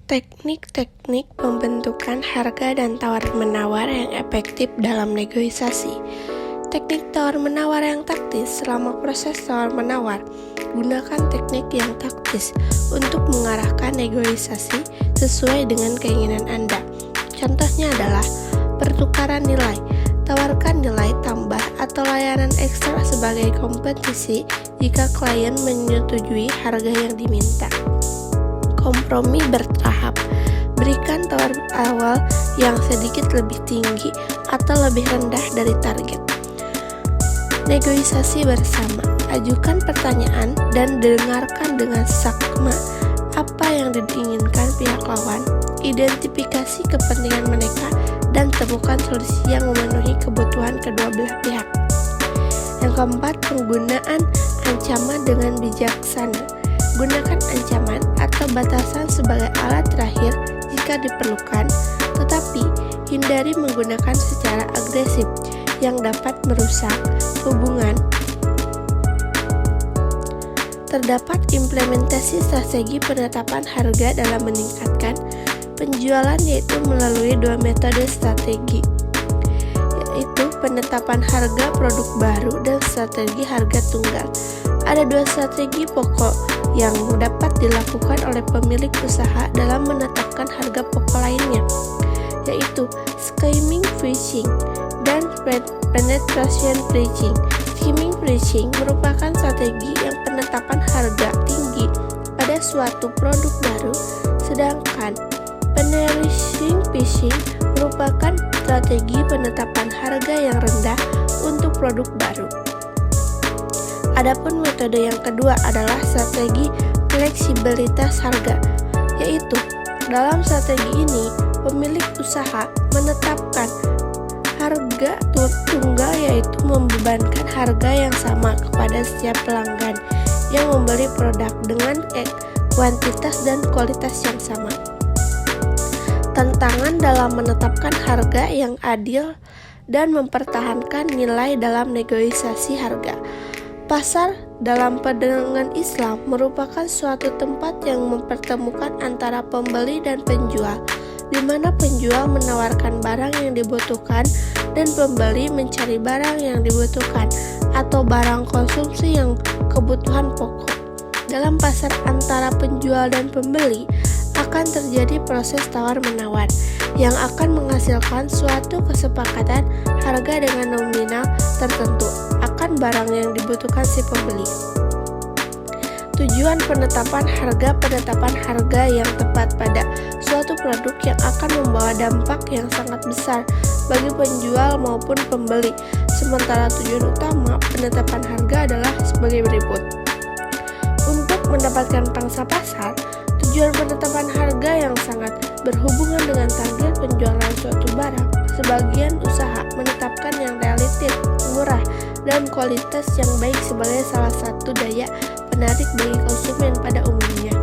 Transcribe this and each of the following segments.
Teknik-teknik pembentukan harga dan tawar-menawar yang efektif dalam negosiasi. Teknik tawar-menawar yang taktis. Selama proses tawar-menawar, gunakan teknik yang taktis untuk mengarahkan negosiasi sesuai dengan keinginan Anda. Contohnya adalah pertukaran nilai. Tawarkan nilai tambah atau layanan ekstra sebagai kompensasi jika klien menyetujui harga yang diminta. Kompromi bertahap. Berikan tawar awal yang sedikit lebih tinggi atau lebih rendah dari target. Negosiasi bersama. Ajukan pertanyaan dan dengarkan dengan saksama apa yang diinginkan pihak lawan. Identifikasi kepentingan mereka dan temukan solusi yang memenuhi kebutuhan kedua belah pihak. Yang keempat, penggunaan ancaman dengan bijaksana. Gunakan ancaman atau batasan sebagai alat terakhir jika diperlukan, tetapi hindari menggunakan secara agresif yang dapat merusak hubungan. Terdapat implementasi strategi penetapan harga dalam meningkatkan penjualan, yaitu melalui dua metode strategi, yaitu penetapan harga produk baru dan strategi harga tunggal. Ada dua strategi pokok yang dapat dilakukan oleh pemilik usaha dalam menetapkan harga pokok lainnya, yaitu skimming pricing dan penetration pricing. Skimming pricing merupakan strategi yang penetapan harga tinggi pada suatu produk baru, sedangkan penetration pricing merupakan strategi penetapan harga yang rendah untuk produk baru. Adapun metode yang kedua adalah strategi fleksibilitas harga, yaitu dalam strategi ini pemilik usaha menetapkan harga tunggal, yaitu membebankan harga yang sama kepada setiap pelanggan yang membeli produk dengan kuantitas dan kualitas yang sama. Tantangan dalam menetapkan harga yang adil dan mempertahankan nilai dalam negosiasi harga. Pasar dalam pandangan Islam merupakan suatu tempat yang mempertemukan antara pembeli dan penjual, di mana penjual menawarkan barang yang dibutuhkan dan pembeli mencari barang yang dibutuhkan atau barang konsumsi yang kebutuhan pokok. Dalam pasar antara penjual dan pembeli akan terjadi proses tawar-menawar yang akan menghasilkan suatu kesepakatan harga dengan nominal tertentu akan barang yang dibutuhkan si pembeli. Tujuan penetapan harga yang tepat pada suatu produk yang akan membawa dampak yang sangat besar bagi penjual maupun pembeli. Sementara tujuan utama penetapan harga adalah sebagai berikut. Untuk mendapatkan pangsa pasar, tujuan penetapan harga yang sangat berhubungan dengan target penjualan suatu barang. Sebagian usaha menetapkan yang relatif murah dan kualitas yang baik sebagai salah satu daya penarik bagi konsumen pada umumnya.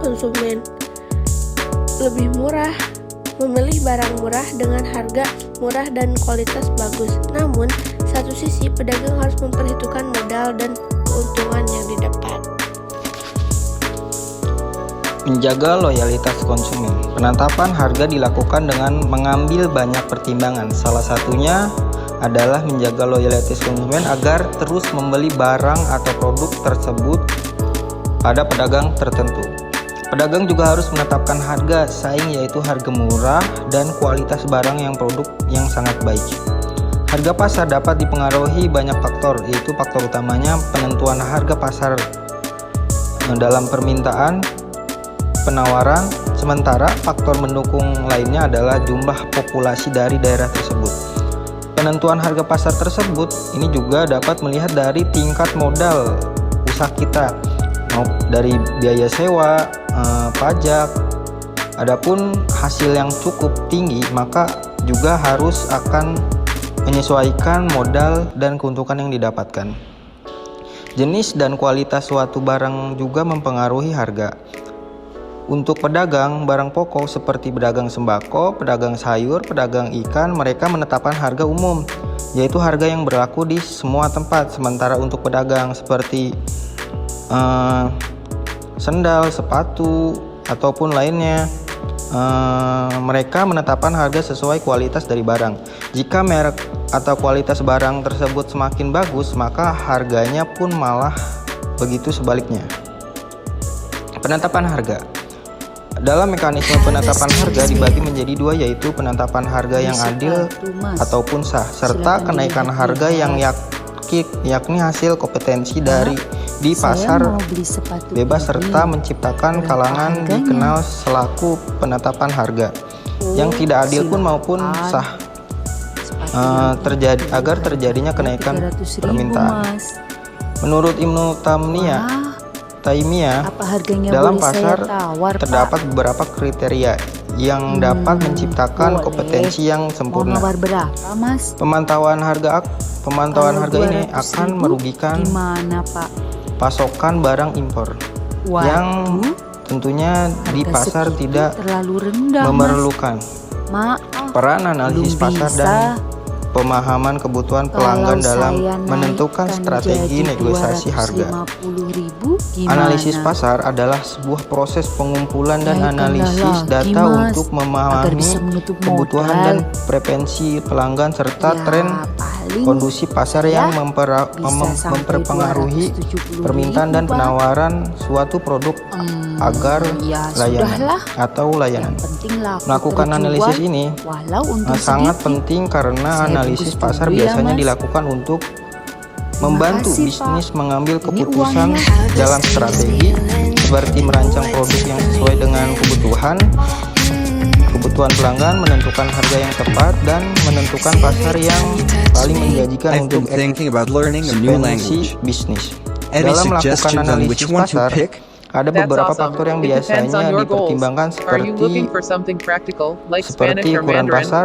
Konsumen lebih murah memilih barang murah dengan harga murah dan kualitas bagus. Namun, satu sisi pedagang harus memperhitungkan modal dan keuntungan yang didapat. Menjaga loyalitas konsumen. Penetapan harga dilakukan dengan mengambil banyak pertimbangan. Salah satunya adalah menjaga loyalitas konsumen agar terus membeli barang atau produk tersebut pada pedagang tertentu. Pedagang juga harus menetapkan harga saing, yaitu harga murah dan kualitas barang yang produk yang sangat baik. Harga pasar dapat dipengaruhi banyak faktor, yaitu faktor utamanya penentuan harga pasar dalam permintaan, penawaran, sementara faktor mendukung lainnya adalah jumlah populasi dari daerah tersebut. Penentuan harga pasar tersebut ini juga dapat melihat dari tingkat modal usaha kita, dari biaya sewa, pajak. Adapun hasil yang cukup tinggi, maka juga harus akan menyesuaikan modal dan keuntungan yang didapatkan. Jenis dan kualitas suatu barang juga mempengaruhi harga. Untuk pedagang barang pokok seperti pedagang sembako, pedagang sayur, pedagang ikan, mereka menetapkan harga umum, yaitu harga yang berlaku di semua tempat. Sementara untuk pedagang seperti sendal, sepatu, ataupun lainnya. Mereka menetapkan harga sesuai kualitas dari barang. Jika merek atau kualitas barang tersebut semakin bagus, maka harganya pun malah begitu sebaliknya. Penetapan harga. Dalam mekanisme penetapan harga dibagi menjadi dua, yaitu penetapan harga yang adil ataupun sah, serta kenaikan harga yang yakni hasil kompetensi di pasar bebas, serta menciptakan kalangan dikenal selaku penetapan harga yang tidak adil pun maupun sah, agar terjadinya kenaikan permintaan. Menurut Ibnu Taimiyah, dalam pasar terdapat beberapa kriteria yang dapat menciptakan kompetensi yang sempurna. Pemantauan harga ini akan merugikan pasokan barang impor yang tentunya di pasar tidak memerlukan. Peran analisis pasar dan pemahaman kebutuhan pelanggan dalam menentukan strategi negosiasi harga. Analisis pasar adalah sebuah proses pengumpulan dan analisis data untuk memahami kebutuhan dan preferensi pelanggan serta tren kondisi pasar yang memperpengaruhi permintaan dan penawaran suatu produk agar layanan. Melakukan analisis ini sangat penting karena analisis pasar biasanya dilakukan untuk membantu bisnis mengambil keputusan dalam strategi, seperti merancang produk yang sesuai dengan kebutuhan pelanggan, menentukan harga yang tepat, dan menentukan pasar yang paling menjanjikan untuk ekspansi bisnis. Dalam melakukan analisis pasar, ada beberapa faktor yang biasanya dipertimbangkan seperti ukuran pasar,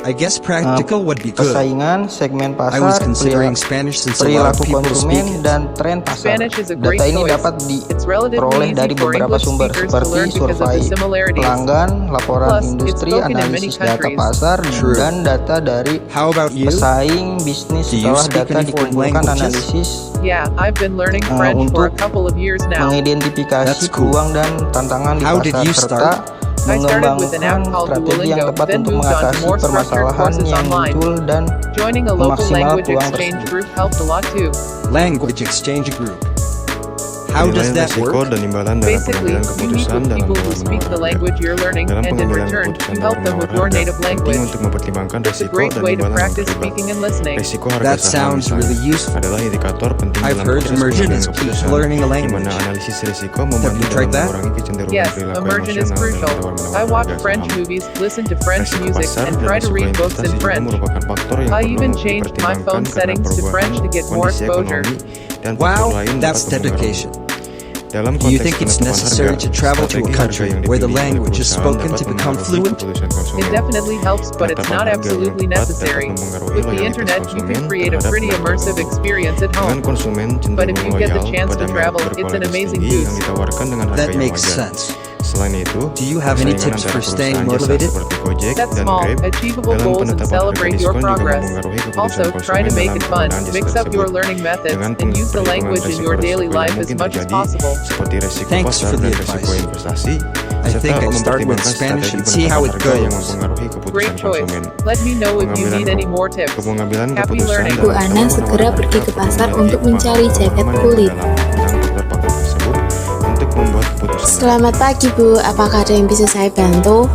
I guess practical would be good. persaingan, segmen I was pasar, considering Spanish since a lot of perilaku people speak konsumen, it. dan tren pasar. Spanish is a Data great ini choice. dapat It's relatively diperoleh easy dari for beberapa English sumber speakers to seperti learn because of the survei similarities. pelanggan, laporan Plus, it's industri, spoken in many analisis data countries. pasar, True. dan data dari How about you? pesaing bisnis. Do you Setelah speak data any foreign dikumpulkan, languages? analisis Yeah, I've been learning French for a untuk couple of years now. mengidentifikasi That's cool. peluang dan tantangan di How did pasar you serta start? I started with an app mengembangkan called strategi yang Duolingo, tepat then untuk moved on to mengatasi more structured permasalahan courses yang online. muncul dan Joining a local memaksimal language peluang exchange tersebut. group helped a lot too. Language exchange group. How does Penilaian that risiko work? dan imbalan dalam Basically, pengambilan you meet keputusan with dalam people who tawar speak the menawar language you're learning, Dalam and in pengambilan return, keputusan you help them with your tawar-menawar native harga, penting language. untuk mempertimbangkan It's a risiko great dan way to imbalan yang practice terlibat. speaking and listening. Risiko harga That saham sounds misalnya, really useful. adalah indikator penting I've dalam heard proses immersion pengambilan is key to keputusan, learning a di language. mana analisis risiko Have membantu you tried dalam that? mengurangi kecenderungan Yes, perilaku immersion is emosional crucial. dalam tawar-menawar I watch harga French saham. movies, listen to French Risiko music, pasar and dan try to risiko read books investasi in juga French. merupakan faktor yang I perlu even changed my dipertimbangkan phone karena settings to French to get more kondisi exposure. ekonomi dan faktor Wow, lain that's dapat mempengaruhi. dedication. Dalam Do you konteks think it's penetapan necessary harga, to travel to a strategi country harga yang where the dipilih oleh language is perusahaan spoken dapat to become mempengaruhi fluent? keputusan It konsumen. definitely helps, but it's Penetapan not harga yang absolutely tepat necessary. dapat mempengaruhi With the loyalitas internet, you konsumen can create a terhadap pretty produk immersive tersebut. experience at Dengan home. konsumen But if cenderung you get the loyal chance pada to merek travel, it's an berkualitas amazing tinggi yang boost. ditawarkan dengan harga That yang makes wajar. sense. Selain itu, Do you have any persaingan tips antara for staying perusahaan jasa motivated? seperti Gojek Set dan small, Grab achievable dalam goals and penetapan harga celebrate your diskon juga progress. mempengaruhi keputusan Also, try konsumen to make dalam it fun. penggunaan jasa Mix up your tersebut. learning methods Dengan and use the perhitungan language in your risiko-risiko daily yang life as mungkin much as terjadi, possible. seperti resiko Thanks pasar for the dan resiko advice. investasi, I serta think I start with mempertimbangkan Spanish strategi and see how penetapan it harga yang goes. mempengaruhi keputusan Great choice. konsumen. Let me know if you need any more tips. Pengambilan Happy keputusan learning. dalam Bu Ana tawar-menawar segera harga pergi ke perlu pasar memiliki untuk mencari pemahaman jaket yang kulit. mendalam tentang faktor-faktor tersebut untuk membuat keputusan. Selamat pagi Bu, apakah ada yang bisa saya bantu?